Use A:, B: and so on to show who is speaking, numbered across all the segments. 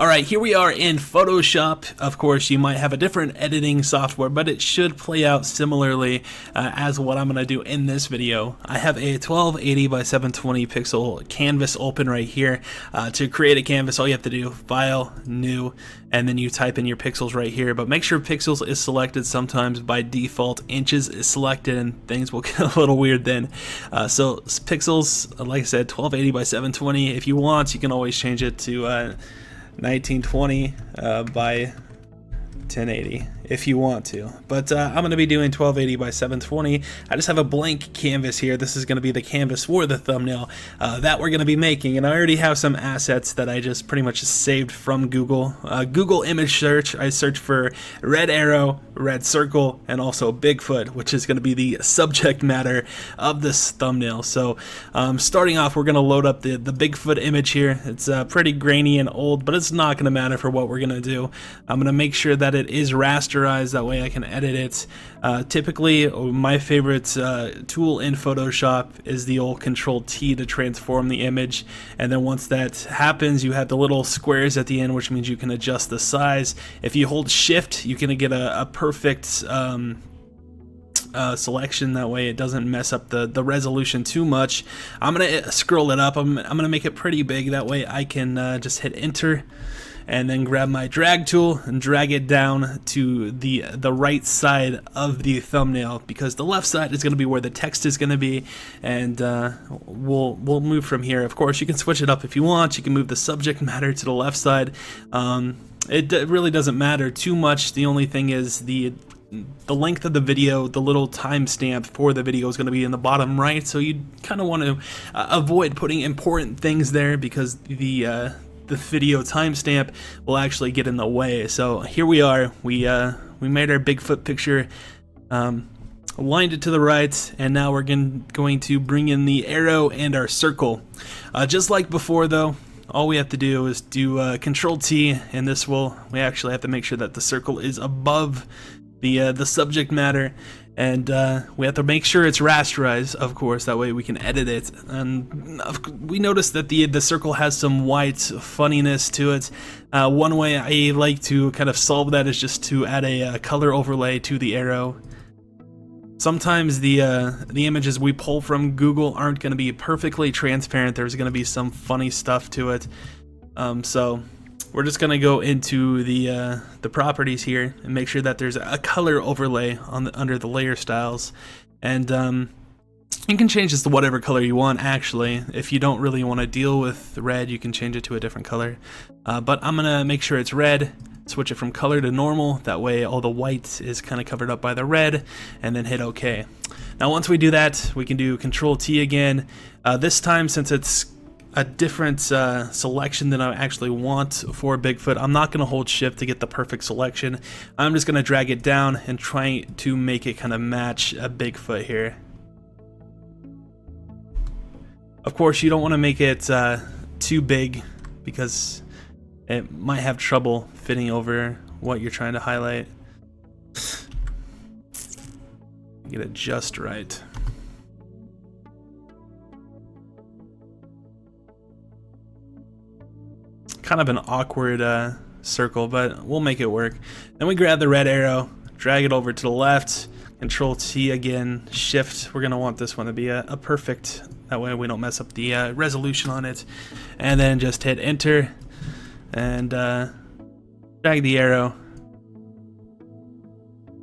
A: Alright, here we are in Photoshop. Of course, you might have a different editing software, but it should play out similarly as what I'm going to do in this video. I have a 1280 by 720 pixel canvas open right here. To create a canvas, all you have to do, File, New, and then you type in your pixels right here. But make sure pixels is selected. Sometimes by default, inches is selected, and things will get a little weird then. So pixels, like I said, 1280 by 720. If you want, you can always change it to 1920 by 1080 if you want to, but I'm going to be doing 1280 by 720. I just have a blank canvas here. This is going to be the canvas for the thumbnail that we're going to be making, and I already have some assets that I just pretty much saved from Google. Google image search, I searched for red arrow, red circle, and also Bigfoot, which is going to be the subject matter of this thumbnail. So starting off, we're going to load up the Bigfoot image here. It's pretty grainy and old, but it's not going to matter for what we're going to do. I'm going to make sure that it is rasterized, that way I can edit it. Typically, my favorite tool in Photoshop is the old Control-T to transform the image, and then once that happens, you have the little squares at the end, which means you can adjust the size. If you hold Shift, you can get a perfect selection. That way it doesn't mess up the resolution too much. I'm gonna scroll it up. I'm gonna make it pretty big, that way I can just hit enter and then grab my drag tool and drag it down to the right side of the thumbnail, because the left side is going to be where the text is going to be, and we'll move from here. Of course, you can switch it up if you want. You can move the subject matter to the left side. It really doesn't matter too much. The only thing is the length of the video, the little timestamp for the video is going to be in the bottom right, so you kind of want to avoid putting important things there, because the video timestamp will actually get in the way. So here we are. We made our Bigfoot picture, aligned it to the right, and now we're going to bring in the arrow and our circle. Just like before, though, all we have to do is do Control-T, and we actually have to make sure that the circle is above the subject matter, and we have to make sure it's rasterized, of course, that way we can edit it. And we noticed that the circle has some white funniness to it. One way I like to kind of solve that is just to add a color overlay to the arrow. Sometimes the images we pull from Google aren't going to be perfectly transparent. There's going to be some funny stuff to it. So we're just gonna go into the properties here and make sure that there's a color overlay on under the layer styles, and you can change this to whatever color you want. Actually, if you don't really want to deal with red, you can change it to a different color. But I'm gonna make sure it's red. Switch it from color to normal. That way, all the white is kind of covered up by the red, and then hit OK. Now, once we do that, we can do Control-T again. This time, since it's a different selection than I actually want for Bigfoot, I'm not going to hold Shift to get the perfect selection. I'm just going to drag it down and try to make it kind of match a Bigfoot here. Of course, you don't want to make it too big, because it might have trouble fitting over what you're trying to highlight. Get it just right. Kind of an awkward circle, but we'll make it work. Then we grab the red arrow, drag it over to the left, Control-T again, Shift. We're going to want this one to be a perfect, that way we don't mess up the resolution on it. And then just hit enter and drag the arrow,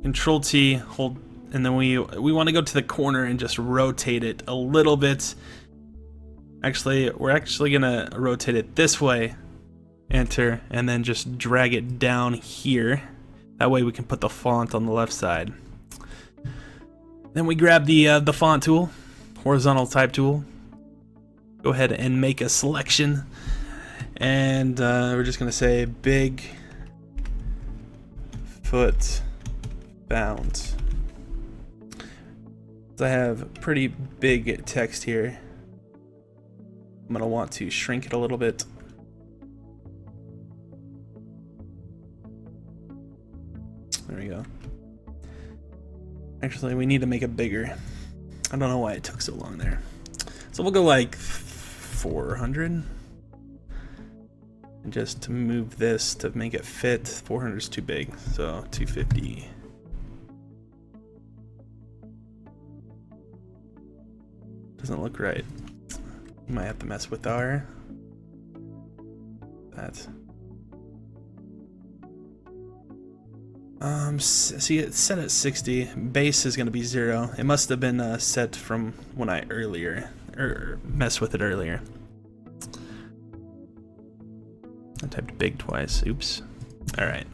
A: Control-T, hold, and then we want to go to the corner and just rotate it a little bit. Actually, we're actually going to rotate it this way. Enter, and then just drag it down here. That way we can put the font on the left side. Then we grab the font tool, horizontal type tool. Go ahead and make a selection, and we're just gonna say Bigfoot bound. So I have pretty big text here. I'm gonna want to shrink it a little bit. There we go. Actually, we need to make it bigger. I don't know why it took so long there. So we'll go like 400. And just to move this to make it fit, 400 is too big, so 250. Doesn't look right. You might have to mess with that. See, it's set at 60. Base is gonna be 0. It must have been set from when I messed with it earlier. I typed big twice. Oops. All right.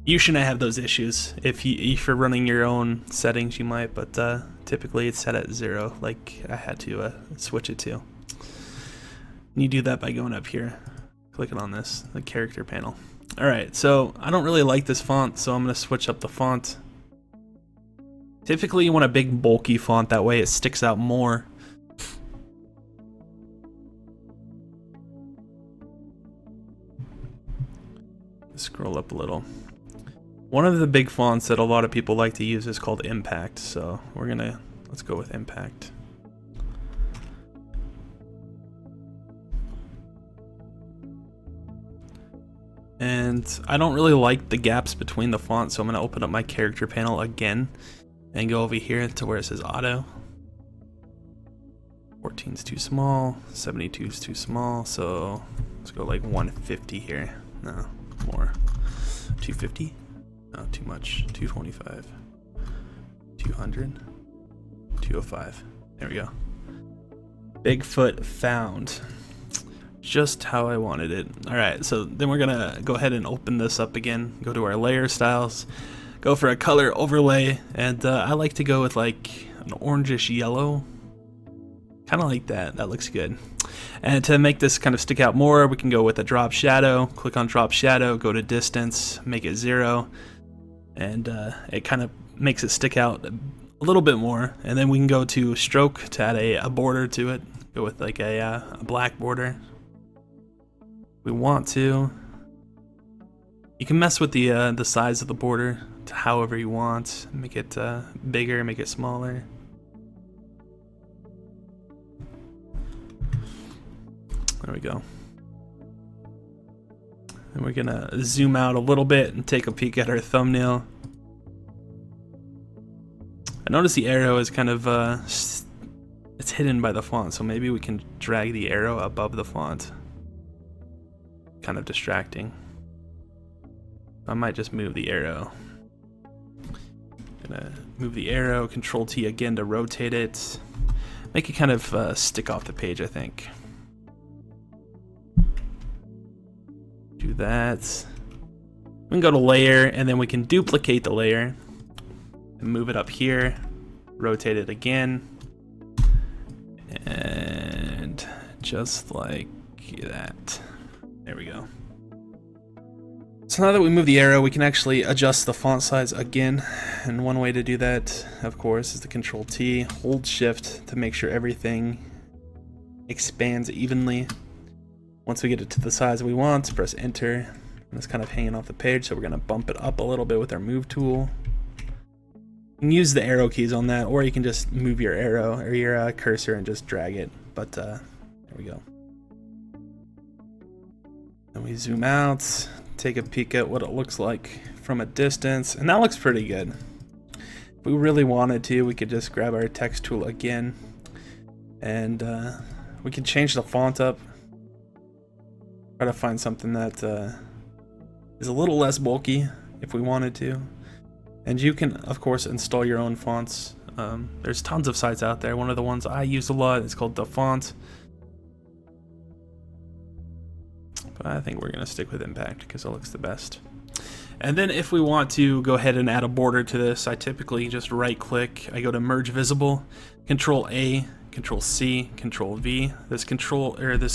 A: You shouldn't have those issues. If you're running your own settings, you might, but typically it's set at 0, like I had to switch it to. And you do that by going up here, clicking on this, the character panel. All right, so I don't really like this font, so I'm gonna switch up the font. Typically you want a big bulky font, that way it sticks out more. Scroll up a little. One of the big fonts that a lot of people like to use is called Impact, so let's go with Impact. And I don't really like the gaps between the fonts, so I'm going to open up my character panel again and go over here to where it says auto. 14 is too small, 72 is too small, so let's go like 150 here. No, more. 250? No, too much. 225. 200. 205. There we go. Bigfoot found. Just how I wanted it. Alright, so then we're gonna go ahead and open this up again, go to our layer styles, go for a color overlay, and I like to go with like an orangish yellow, kind of like that. That looks good. And to make this kind of stick out more, we can go with a drop shadow. Click on drop shadow, go to distance, make it 0, and it kind of makes it stick out a little bit more. And then we can go to stroke to add a border to it, go with like a black border. We want to. You can mess with the size of the border to however you want. Make it bigger, make it smaller. There we go. And we're gonna zoom out a little bit and take a peek at our thumbnail. I notice the arrow is kind of it's hidden by the font, so maybe we can drag the arrow above the font. Kind of distracting. I might just move the arrow. Gonna move the arrow, Control T again to rotate it. Make it kind of stick off the page, I think. Do that. We can go to layer, and then we can duplicate the layer and move it up here, rotate it again, and just like that. There we go. So now that we move the arrow, we can actually adjust the font size again. And one way to do that, of course, is to Control T, hold Shift to make sure everything expands evenly. Once we get it to the size we want, press Enter. And it's kind of hanging off the page, so we're going to bump it up a little bit with our Move tool. You can use the arrow keys on that, or you can just move your arrow or your cursor and just drag it. But there we go. And we zoom out, take a peek at what it looks like from a distance, and that looks pretty good. If we really wanted to, we could just grab our text tool again, and we can change the font up. Try to find something that is a little less bulky if we wanted to. And you can, of course, install your own fonts. There's tons of sites out there. One of the ones I use a lot is called DaFont. But I think we're going to stick with Impact because it looks the best. And then if we want to go ahead and add a border to this, I typically just right click. I go to Merge Visible, Control A, Control C, Control V. This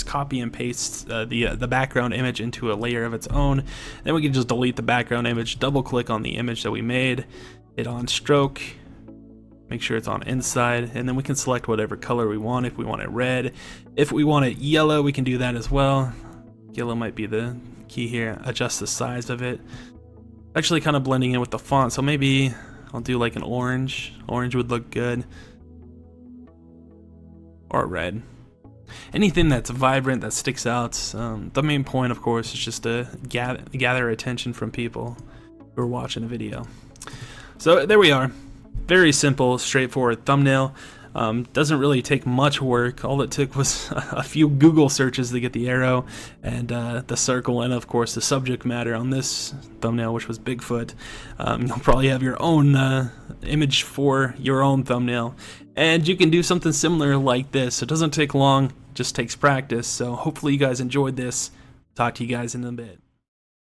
A: copy and paste the background image into a layer of its own. Then we can just delete the background image, double click on the image that we made, hit on stroke, make sure it's on inside, and then we can select whatever color we want. If we want it red, if we want it yellow, we can do that as well. Yellow might be the key here. Adjust the size of it. Actually kind of blending in with the font, so maybe I'll do like an orange. Orange would look good. Or red. anything that's vibrant, that sticks out. The main point, of course, is just to gather attention from people who are watching a video. So there we are. Very simple, straightforward thumbnail. Doesn't really take much work. All it took was a few Google searches to get the arrow and the circle, and of course the subject matter on this thumbnail, which was Bigfoot. You'll probably have your own image for your own thumbnail, and you can do something similar like this. It doesn't take long, just takes practice. So hopefully you guys enjoyed this. Talk to you guys in a bit.